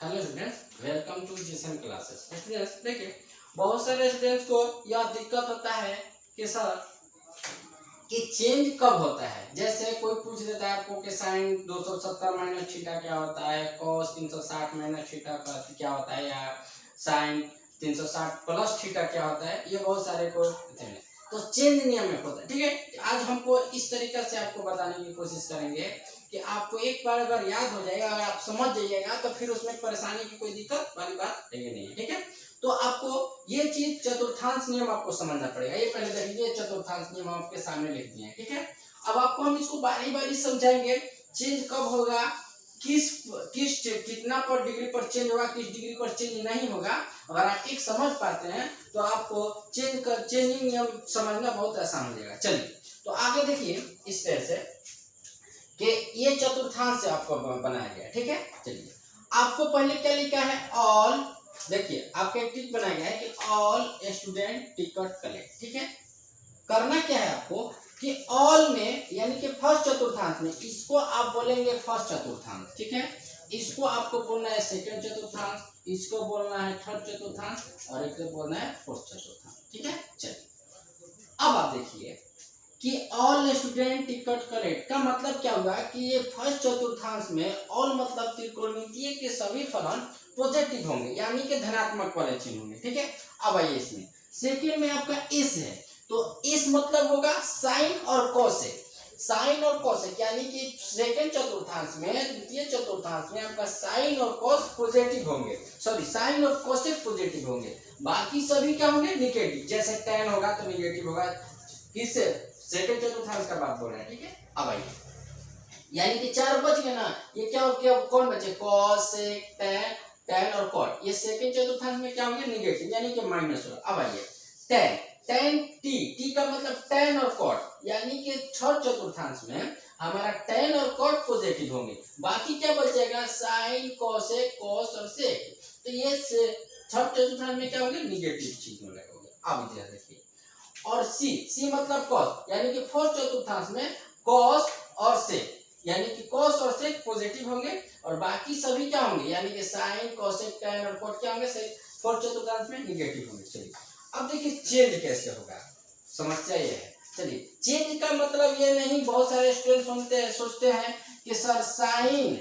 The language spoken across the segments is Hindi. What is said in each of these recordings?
Hello students, welcome to GSM classes. Students देखिए, बहुत सारे स्टूडेंट्स को यह दिक्कत होता है कि सर कि चेंज कब होता है। जैसे कोई पूछ देता है आपको कि साइन 270 माइनस थीटा क्या होता है, कॉस 360 माइनस थीटा क्या होता है, या साइन 360 प्लस थीटा क्या होता है। ये बहुत सारे को तो चेंज नियम में होता है। ठीक है, आज हमको इस तरीके से आपको बताने की कोशिश करेंगे कि आपको एक बार अगर याद हो जाएगा, अगर आप समझ जाइएगा तो फिर उसमें परेशानी की कोई दिक्कत वाली बात नहीं है। ठीक है, तो आपको ये चीज चतुर्थांश नियम आपको समझना पड़ेगा। ये पहले देखिए, चतुर्थांश नियम आपके सामने लिख दिए हैं। ठीक है, अब आपको हम इसको बारी बारी समझाएंगे। चेंज कब होगा, किस कितना पर डिग्री पर चेंज होगा, किस डिग्री पर चेंज नहीं होगा। अगर आप एक समझ पाते हैं तो आपको चेंजिंग नियम समझना बहुत आसान हो जाएगा। चलिए, तो आगे देखिए इस तरह से कि ये चतुर्थांश से आपको बनाया गया। ठीक है, चलिए आपको पहले क्या लिखा है, ऑल। देखिए आपका एक टिक बनाया गया है कि ऑल स्टूडेंट टिकट कलेक्ट। ठीक है, करना क्या है आपको कि ऑल में यानी कि फर्स्ट चतुर्थांश में इसको आप बोलेंगे फर्स्ट चतुर्थांश। ठीक है, इसको आपको बोलना है सेकंड चतुर्थांश, इसको बोलना है थर्ड चतुर्थांश और एक को बोलना है फोर्थ चतुर्थांश। ठीक है, चलिए अब आप देखिए कि ऑल स्टूडेंट टिकट कलेक्ट का मतलब क्या हुआ कि ये फर्स्ट चतुर्थांश में ऑल मतलब त्रिकोणमितीय के सभी फलन पॉजिटिव होंगे, यानी कि धनात्मक वाले चिन्ह होंगे। ठीक है, अब आइए इसमें सेकंड में आपका इस है, तो इस मतलब होगा साइन और कोसेक। साइन और कोसेक यानी कि सेकंड चतुर्थांश में, द्वितीय चतुर्थांश में आपका साइन और कोस पॉजिटिव होंगे, सॉरी साइन और कोसेक पॉजिटिव होंगे, बाकी सभी क्या होंगे निगेटिव। जैसे tan होगा तो निगेटिव होगा, किससे सेकंड चतुर्थांश का बात बोल रहे हैं। ठीक है, अब आइए यानी कि चार बच गए ना, ये क्या कौन बचे, कॉस सेक tan और cot। ये सेकंड चतुर्थांश में क्या होंगे निगेटिव यानी कि माइनस होगा। अब आइए tan t का मतलब tan और cot, यानी कि थर्ड चतुर्थांश में हमारा tan और cot पॉजिटिव होंगे, बाकी क्या बच जाएगा साइन कोसेक कॉस और सेक। तो ये थर्ड चतुर्थांश में क्या होंगे निगेटिव चीज में लगेंगे। अब इधर देखिए, और सी मतलब कॉस, यानी कि फोर्थ चतुर्थांश में कॉस और सेक, यानी कि कॉस और सेक पॉजिटिव होंगे और बाकी सभी क्या होंगे यानी कि साइन कोसेक tan और cot क्या होंगे फोर्थ चतुर्थांश में निगेटिव होंगे। चलिए अब देखिए चेंज कैसे होगा, समस्या ये है। चलिए चेंज का मतलब ये नहीं, बहुत सारे स्टूडेंट सोचते हैं कि sir sine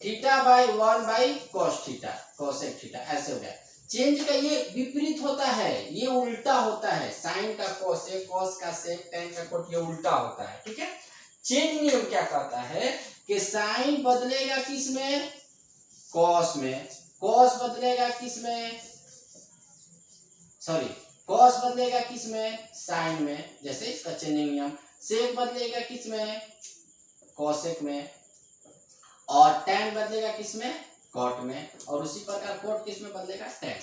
theta by 1 by cos theta cosec theta ऐसे हो गया। चेंज का ये विपरीत होता है, ये उल्टा होता है। साइन का कोसेक, कॉस का सेक, tan का cot, ये उल्टा होता है। ठीक है, चेंज नियम क्या कहता है कि साइन बदलेगा किस में, कॉस में, कॉस बदलेगा किस में, सॉरी कॉस बदलेगा किस में, साइन में, जैसे इसका चेंजिंग नियम। सेक बदलेगा किस में, कोसेक में, और tan बदलेगा किस में, cot में, और उसी प्रकार cot किस में बदलेगा, tan में।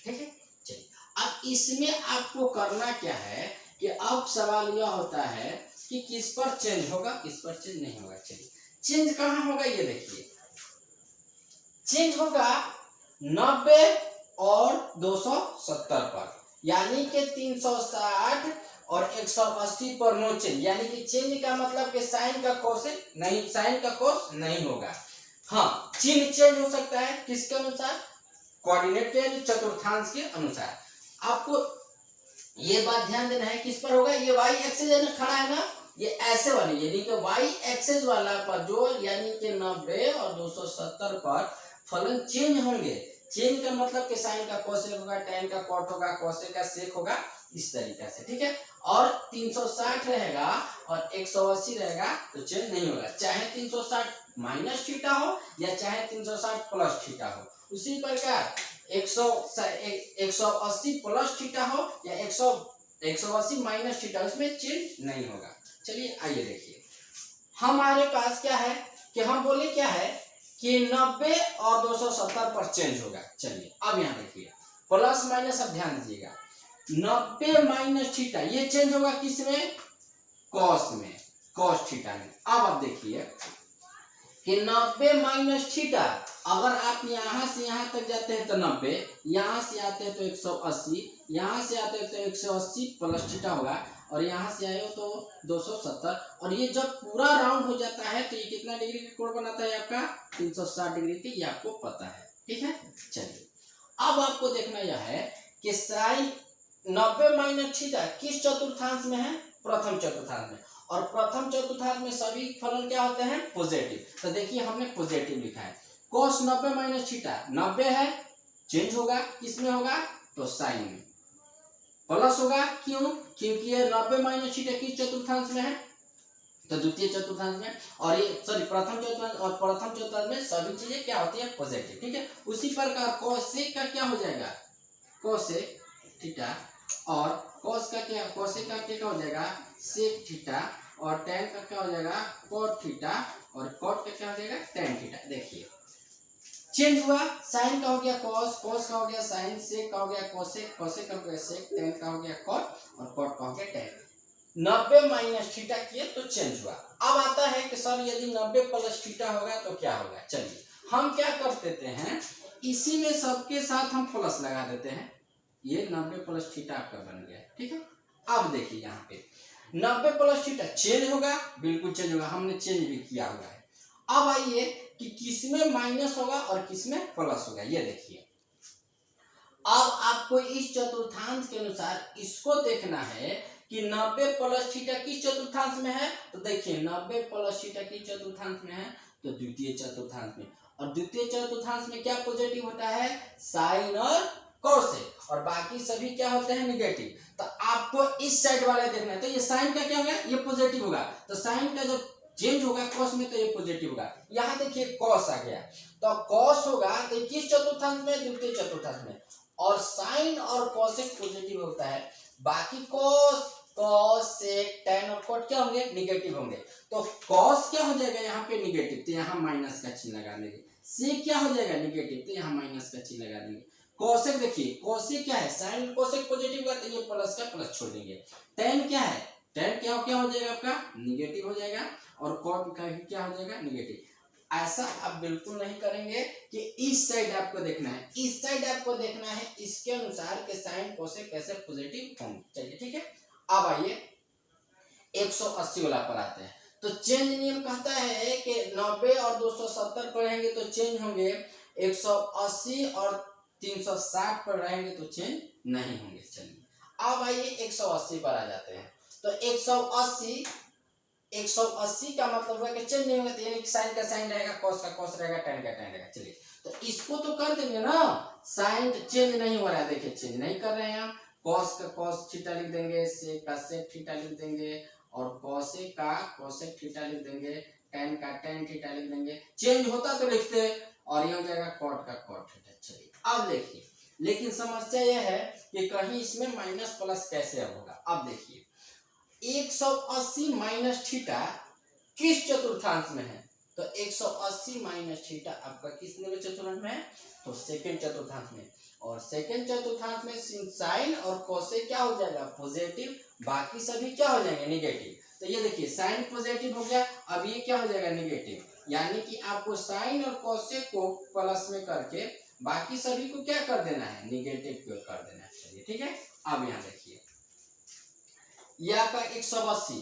ठीक है, चलिए अब इसमें आपको करना क्या है कि अब सवाल यह होता है कि किस पर चेंज होगा, किस पर चेंज नहीं होगा। चलिए चेंज कहाँ होगा, ये देखिए चेंज होगा 90 और 270 पर, यानी कि 360 और 180 पर नो चेंज। यानी कि चेंज का मतलब कि साइन का कोसेक नहीं, साइन का कोस नहीं होगा। हाँ, चिन्ह चेंज हो सकता है किसके अनुसार, कोऑर्डिनेट के चतुर्थांश के अनुसार। आपको ये बात ध्यान देना है किस पर होगा, ये y एक्सिस खड़ा है ना, ये ऐसे वाली यानी कि y एक्सिस वाला पर जो यानी कि 90 और 270 पर फलन चेंज होंगे। चेंज का मतलब कि साइन का कोसेक होगा, tan का cot होगा, कोसेक का सेक होगा, इस तरीके से। ठीक है, और 360 रहेगा और 180 रहेगा तो चेंज नहीं होगा, चाहे 360 माइनस थीटा हो या चाहे 360 प्लस थीटा हो। उसी प्रकार 180 प्लस थीटा हो या 180 माइनस थीटा, उसमें चेंज नहीं होगा। चलिए आइए देखिए, हमारे पास क्या है कि हम बोले क्या है कि 90 और 270 पर चेंज होगा। चलिए अब यहाँ देखिए प्लस माइनस, अब ध्यान दीजिएगा 90 माइनस थीटा ये चेंज होगा किस में, कॉस में, कॉस थीटा में। अब आप देखिए कि 90 माइनस थीटा, अगर आप यहाँ से यहाँ तक जाते हैं तो 90, यहाँ से आते हैं तो 180, यहाँ से आते हैं तो 180 प्लस थीटा होगा, और यहाँ से आए हो तो 270, और ये जब पूरा राउंड हो जाता है तो ये कितना डिग्री का कोण बनाता है आपका, 360 डिग्री के, ये आपको पता है। ठीक है। चलिए अब आपको देखना यह है कि साइन 90 माइनस थीटा किस चतुर्थांश में है, प्रथम चतुर्थांश में, और प्रथम चतुर्थांश में सभी फलन क्या होते हैं, पॉजिटिव। तो देखिए हमने पॉजिटिव लिखा है। cos 90 माइनस थीटा 90 है, चेंज होगा किसमें होगा, तो साइन में, प्लस होगा क्यों, क्योंकि ये 90 माइनस थीटा किस चतुर्थांश में है, तो द्वितीय चतुर्थांश में, और ये सॉरी प्रथम चतुर्थांश, और प्रथम चतुर्थांश में सभी चीजें क्या होती है, पॉजिटिव। ठीक है, उसी प्रकार कोसेक का क्या हो जाएगा, कोसेक थीटा, और कोस का क्या, कोसेक का क्या हो जाएगा, सेक थीटा, और टेन का क्या हो जाएगा, कोट थीटा, और कोट का क्या हो जाएगा, टेन थीटा। देखिए चेंज हुआ, साइन का हो गया कॉस, कॉस का हो गया साइन, सेक का हो गया कोसेक, कोसेक का हो गया सेक, टेन का हो गया कॉट, और कॉट का हो गया टेन। 90 माइनस थीटा किए तो चेंज हुआ। अब आता है कि सर यदि 90 प्लस थीटा होगा तो क्या होगा। चलिए हम क्या कर देते हैं, इसी में सबके साथ हम प्लस लगा देते हैं, ये 90 प्लस थीटा आपका बन गया। ठीक है, अब देखिए यहाँ पे 90 प्लस थीटा चेंज होगा, बिल्कुल चेंज होगा, हमने चेंज भी किया हुआ है। अब आइए कि किसमें माइनस होगा और किसमें प्लस होगा, ये देखिए। अब आपको इस चतुर्थांश के अनुसार इसको देखना है कि 90 प्लस थीटा किस चतुर्थांश में है, तो देखिए 90 प्लस थीटा किस चतुर्थांश में है, तो द्वितीय चतुर्थांश में, और द्वितीय चतुर्थांश में क्या पॉजिटिव होता है, साइन और कोसेक, और बाकी सभी क्या होते हैं, निगेटिव। तो आपको इस साइड वाला देखना है, तो ये साइन का क्या होगा, ये पॉजिटिव होगा, तो साइन का जब चेंज होगा कॉस में तो ये पॉजिटिव होगा। यहाँ देखिए कॉस आ गया, तो कॉस होगा तो किस चतुर्थांश में, द्वितीय चतुर्थांश में, और साइन और कोसेक पॉजिटिव होता है, बाकी कॉस, कॉस, सेक, टेन और कोट क्या होंगे, निगेटिव होंगे। तो कॉस क्या हो जाएगा यहाँ पे निगेटिव, तो यहाँ माइनस का चिन्ह लगा देंगे। सेक क्या हो जाएगा निगेटिव, तो यहाँ माइनस का चिन्ह लगा देंगे। कोसेक देखिए, कोसेक क्या है, साइन कोसेक पॉजिटिव का, तो ये प्लस का प्लस छोड़ देंगे। टेन क्या है, टेन क्या हो जाएगा आपका, निगेटिव हो जाएगा, और कॉट का क्या हो जाएगा, निगेटिव। ऐसा आप बिल्कुल नहीं करेंगे कि इस साइड आपको देखना है, इस साइड आपको देखना है, इसके अनुसार के साइन कोसेक कैसे पॉजिटिव होंगे। चलिए ठीक है, अब आइए 180 वाला पर आते हैं। तो चेंज नियम कहता है कि 90 और 270 पर रहेंगे तो चेंज होंगे, 180 और 360 पर रहेंगे तो चेंज नहीं होंगे। चलिए अब आइए 180 पर आ जाते हैं। तो 180 का मतलब हुआ कि चेंज नहीं होगा, यानी कि साइन का साइन रहेगा, कॉस का कॉस रहेगा, टेन का टेन रहेगा। चलिए तो इसको तो कर देंगे ना, साइन चेंज नहीं हो रहा है, देखिए चेंज नहीं कर रहे हैं हम, कॉस का कॉस थीटा लिख देंगे, सेक का सेक थीटा लिख देंगे, और कोसेक का कोसेक थीटा लिख देंगे, टेन का टेन थीटा लिख देंगे। चेंज होता तो लिखते, और ये हो जाएगा कॉट का कॉट थीटा। चलिए अब देखिए, लेकिन समस्या यह है कि कहीं इसमें माइनस प्लस कैसे होगा। अब देखिए 180 माइनस थीटा किस चतुर्थांश में है, तो 180 माइनस थीटा आपका किस चतुर्थांश में है, तो सेकंड चतुर्थांश में, और सेकंड चतुर्थांश में साइन और कोसेक क्या हो जाएगा, पॉजिटिव, बाकी सभी क्या हो जाएंगे, निगेटिव। तो ये देखिए साइन पॉजिटिव हो गया, अब ये क्या हो जाएगा, निगेटिव, यानी कि आपको साइन और कोसेक को प्लस में करके बाकी सभी को क्या कर देना है, निगेटिव कर देना है। चलिए ठीक है, अब यहाँ देखिए ये आपका 180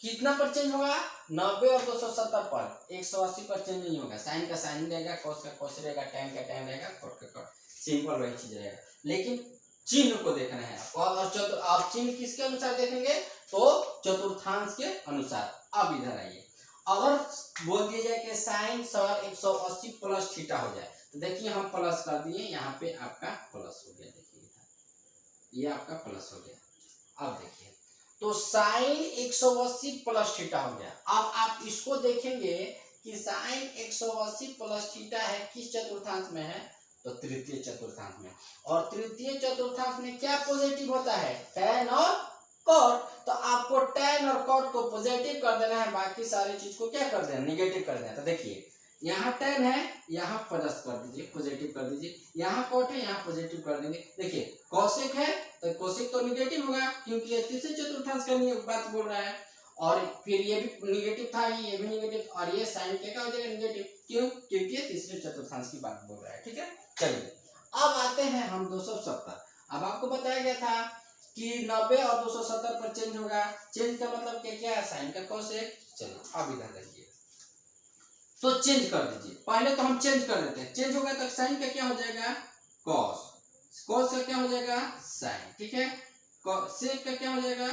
कितना पर चेंज होगा, 90 और 270 पर। 180 पर चेंज नहीं होगा, साइन का साइन रहेगा, कोस का कोस रहेगा, टेन का टेन रहेगा, कोट का कोट, सिंपल वही चीज रहेगा। लेकिन चिन्ह को देखना है आपको, और आप चिन्ह किसके अनुसार देखेंगे, तो चतुर्थांश के अनुसार। अब इधर आइए, अगर बोल दिया जाए कि साइन सर 180 प्लस थीटा हो जाए, तो देखिए हम प्लस कर दिए, यहाँ पे आपका प्लस हो गया, देखिए ये आपका प्लस हो गया। अब देखिए तो साइन 180 प्लस थीटा हो गया। अब आप इसको देखेंगे कि साइन 180 प्लस थीटा है किस चतुर्थांश में है, तो तृतीय चतुर्थांश में, और तृतीय चतुर्थांश में क्या पॉजिटिव होता है, टेन और कॉट। तो आपको टेन और कॉट को पॉजिटिव कर देना है, बाकी सारी चीज को क्या कर देना, निगेटिव कर देना। तो देखिए यहाँ टेन है, यहाँ प्लस कर दीजिए, पॉजिटिव कर दीजिए, यहाँ कॉट है, यहाँ पॉजिटिव कर देंगे। देखिए कोसेक है तो कोसेक तो निगेटिव होगा, क्योंकि ये तीसरे चतुर्थांश का बात बोल रहा है, और फिर ये भी निगेटिव था, ये भी निगेटिव, और ये साइन क्या हो जाएगा, निगेटिव, क्यों, क्योंकि ये तीसरे चतुर्थांश की बात बोल रहा है। ठीक है, चलिए अब आते हैं हम 270। अब आपको बताया गया था कि 90 और 270 पर चेंज होगा, चेंज का मतलब क्या है, साइन का कोसेक। चलिए अब इधर देखिए तो चेंज कर दीजिए। पहले तो हम चेंज कर देते हैं, चेंज हो गया तो साइन का क्या हो जाएगा कॉस, कॉस का क्या हो जाएगा साइन, ठीक है। सेक का क्या हो जाएगा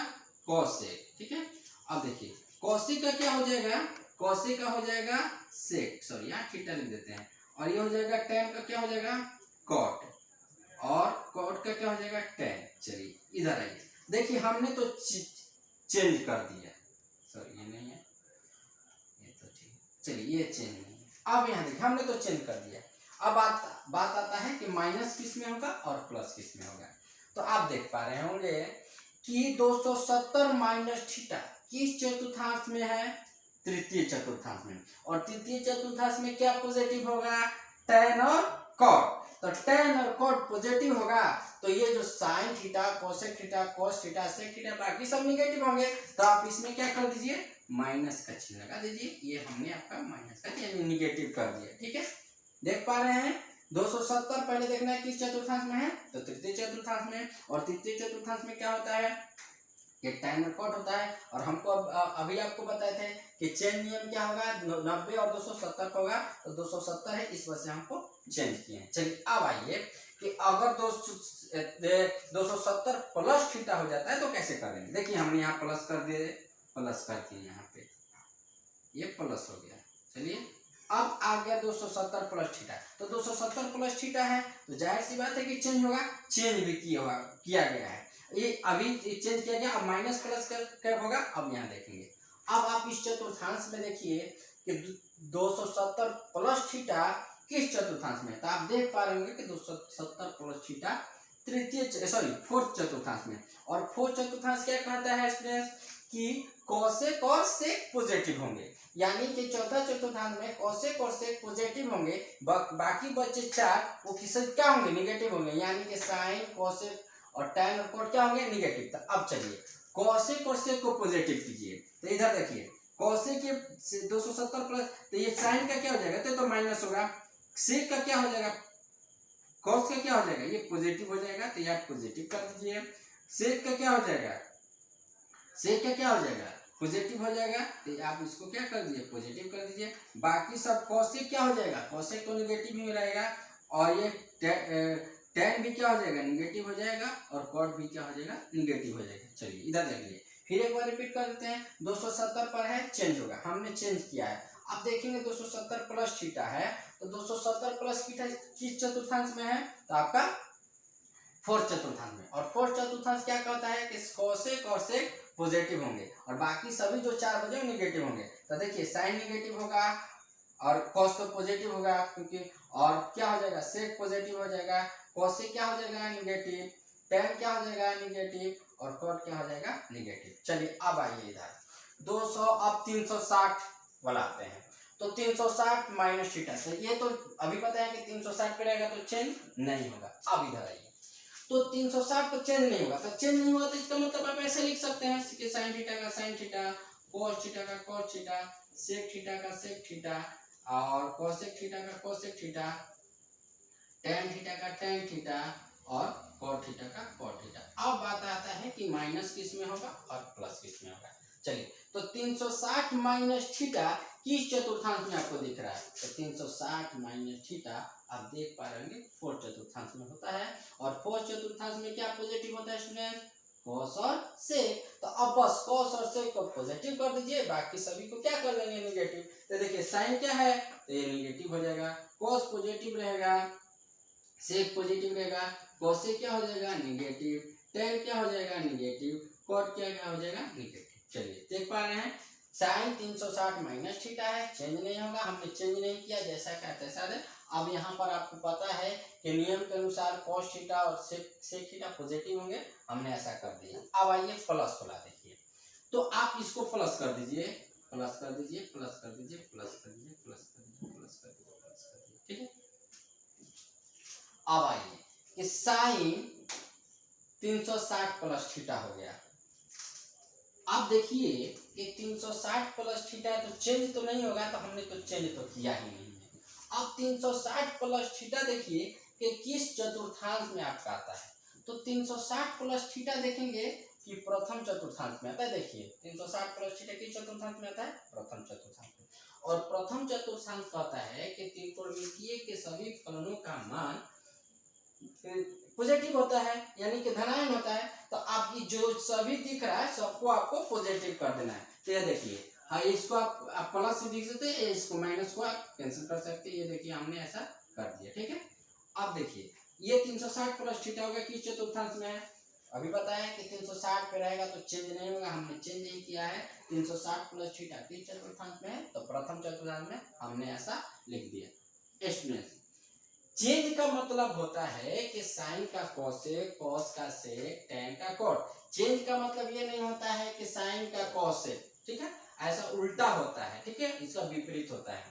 कॉसेक, ठीक है। अब देखिए कॉसेक का क्या हो जाएगा, कॉसेक का हो जाएगा सेक, सॉरी यहाँ थीटा लिख देते हैं, और ये हो जाएगा टेन का क्या हो जाएगा कॉट, और कॉट का क्या हो जाएगा टेन। चलिए इधर आइए, देखिए हमने तो चेंज कर दिया, सॉरी ये नहीं है, ये तो ठीक है, चलिए ये चेंज नहीं है। अब यहाँ देखिए हमने तो चेंज कर दिया। अब बात आता है कि माइनस किस में होगा और प्लस किस में होगा। तो आप देख पा रहे होंगे कि 270 माइनस थीटा किस चतुर्थांश में है, तृतीय चतुर्थांश में, और तृतीय चतुर्थांश में क्या पॉजिटिव होगा tan और cot। तो tan और cot पॉजिटिव होगा तो ये जो sin theta cosec theta cos theta sec theta बाकी सब निगेटिव होंगे। तो आप इसमें क्या कर दीजिए माइनस का चिन्ह लगा दीजिए, ये हमने आपका माइनस का यानी निगेटिव कर दिया, ठीक है। देख पा रहे हैं 270 पहले देखना है किस चतुर्थांश में है, तो तृतीय चतुर्थांश में, और तृतीय चतुर्थांस में क्या होता है कि tan और cot होता है। और हमको अभी आपको बताए थे कि चेंज नियम क्या होगा 90 और 270 का होगा, तो 270 है इस वजह से हमको चेंज किए हैं। चलिए अब आइए कि अगर 270 प्लस थीटा हो जाता है तो कैसे करेंगे। देखिए हमने यहाँ प्लस कर दिए, प्लस करके यहाँ पे ये प्लस हो गया। चलिए अब आ गया 270 प्लस थीटा, तो 270 प्लस थीटा है तो जाहिर सी बात है कि चेंज होगा, चेंज भी किया गया है, ये अभी चेंज किया गया। अब माइनस प्लस क्या होगा अब यहाँ देखेंगे। अब आप इस चतुर्थांश में देखिए कि 270 प्लस थीटा किस चतुर्थांश में, तो आप देख पा रहे होंगे कि 270 प्लस थीटा तृतीय सॉरी फोर्थ चतुर्थांश में। और फोर्थ चतुर्थांश क्या कहता है स्टूडेंट्स कि कोसेक और सेक पॉजिटिव होंगे, यानी कि चौथा चतुर्थांश में कोसेक और सेक पॉजिटिव होंगे, बाकी बचे चार वो किससे क्या होंगे निगेटिव होंगे, यानी कि साइन कोसेक और tan और cot क्या होंगे निगेटिव। तो अब चलिए कोसेक और सेक को पॉजिटिव कीजिए, तो इधर देखिए कोसेक के 270 प्लस, तो ये साइन का क्या हो जाएगा तो माइनस होगा, सेक का क्या हो जाएगा कॉस का क्या हो जाएगा ये पॉजिटिव हो जाएगा, तो ये आप पॉजिटिव कर दीजिए। सेक का क्या हो जाएगा, सेक का क्या हो जाएगा पॉजिटिव हो जाएगा, तो आप इसको क्या कर दीजिए पॉजिटिव कर दीजिए। बाकी सब कोसेक क्या हो जाएगा, कोसेक तो निगेटिव ही रहेगा, और ये tan भी क्या हो जाएगा निगेटिव हो जाएगा, और cot भी क्या हो जाएगा निगेटिव हो जाएगा। चलिए इधर देख लीजिए, फिर एक बार रिपीट कर देते हैं। 270 पर है चेंज होगा, हमने चेंज किया है। अब देखेंगे 270 प्लस थीटा है, तो 270 प्लस थीटा किस चतुर्थांश में है, तो आपका फोर्थ चतुर्थांश में। और फोर्थ चतुर्थांश क्या कहता है कि कोसेक और सेक पॉजिटिव होंगे, और बाकी सभी जो चार बचे निगेटिव होंगे। तो देखिए साइन निगेटिव होगा, और कॉस तो पॉजिटिव होगा क्योंकि, और क्या हो जाएगा सेक पॉजिटिव हो जाएगा, कोसेक क्या हो जाएगा निगेटिव, tan क्या हो जाएगा निगेटिव, और cot क्या हो जाएगा निगेटिव। चलिए अब आइए इधर 200 अब 360 वाला आते हैं, तो 360 माइनस थीटा, तो ये तो अभी पता है कि 360 पे रहेगा तो चेंज नहीं होगा। अब इधर आइए तो 360 तो चेंज नहीं होगा, तो चेंज नहीं होगा तो इसका मतलब आप ऐसे लिख सकते हैं कि साइन थीटा का साइन थीटा, कोस थीटा का कोस थीटा, सेक थीटा का सेक थीटा, और कोसेक थीटा का कोसेक थीटा, tan थीटा का tan थीटा, और cot थीटा का cot थीटा। अब बात आता है कि माइनस किस में होगा और प्लस किस में होगा। चलिए तो 360 माइनस थीटा किस चतुर्थांश में आपको दिख रहा है, तो 360 माइनस थीटा आप देख पा रहे होंगे फोर्थ चतुर्थांश में होता है। और फोर्थ चतुर्थांश में क्या पॉजिटिव होता है स्टूडेंट cos और sec, तो अब बस cos और sec को पॉजिटिव कर दीजिए, बाकी सभी को क्या कर देंगे निगेटिव। तो देखिए साइन क्या है तो ये निगेटिव हो जाएगा, cos पॉजिटिव रहेगा, sec पॉजिटिव रहेगा, cos क्या हो जाएगा निगेटिव, tan क्या हो जाएगा निगेटिव, cot क्या हो जाएगा निगेटिव। चलिए देख पा रहे हैं साइन 360 माइनस थीटा है, चेंज नहीं होगा, हमने चेंज नहीं किया, जैसा का तैसा है। अब यहाँ पर आपको पता है कि नियम के अनुसार cos थीटा और sec थीटा पॉजिटिव होंगे, हमने ऐसा कर दिया। अब आइए प्लस वाला देखिए, तो आप इसको प्लस कर दीजिए, प्लस कर दीजिए, प्लस कर दीजिए, प्लस कर दीजिए, प्लस कर दीजिए, प्लस कर दीजिए, प्लस कर दीजिए, ठीक है। अब आइए कि साइन 360 प्लस थीटा हो गया। अब देखिए कि 360 प्लस थीटा है तो चेंज तो नहीं होगा, तो हमने तो चेंज तो किया ही नहीं है। अब 360 प्लस थीटा देखिए कि किस चतुर्थांश में आपका आता है, तो 360 प्लस थीटा देखेंगे कि प्रथम चतुर्थांश में आता है। देखिए 360 प्लस थीटा किस चतुर्थांश में आता है, प्रथम चतुर्थांश में। और प्रथम चतुर्थांश कहता है कि त्रिकोणमितीय के सभी फलनों का मान पॉजिटिव होता है, यानी कि धनायन होता है। तो आप ये जो सभी दिख रहा है सबको आपको पॉजिटिव कर देना है। तो ये देखिए, हाँ इसको आप प्लस से दिख सकते हैं, इसको माइनस को आप कैंसिल कर सकते हैं। ये देखिए हमने ऐसा कर दिया, ठीक है। अब देखिए ये 360 प्लस थीटा होगा किस चतुर्थांश में है, अभी पता है कि 360 पे रहेगा तो चेंज नहीं होगा, हमने चेंज नहीं किया है। 360 प्लस थीटा किस चतुर्थांश में है, तो प्रथम चतुर्थांश में हमने ऐसा लिख दिया। एक्सप्लेनेशन, चेंज का मतलब होता है कि साइन का कोसेक, कॉस का सेक, tan का कॉट। चेंज का मतलब ये नहीं होता है कि साइन का कोसेक, ठीक है, ऐसा उल्टा होता है, ठीक है, इसका विपरीत होता है।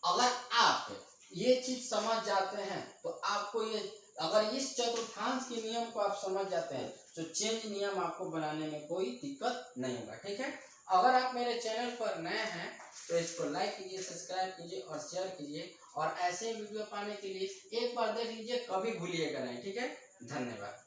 अगर आप ये चीज समझ जाते हैं तो आपको ये, अगर इस चतुर्थांश के नियम को आप समझ जाते हैं तो चेंज नियम आपको बनाने में कोई दिक्कत नहीं होगा, ठीक है। अगर आप मेरे चैनल पर नए हैं तो इसको लाइक कीजिए, सब्सक्राइब कीजिए और शेयर कीजिए, और ऐसे वीडियो पाने के लिए एक बार देख लीजिए, कभी भूलिएगा नहीं, ठीक है। धन्यवाद।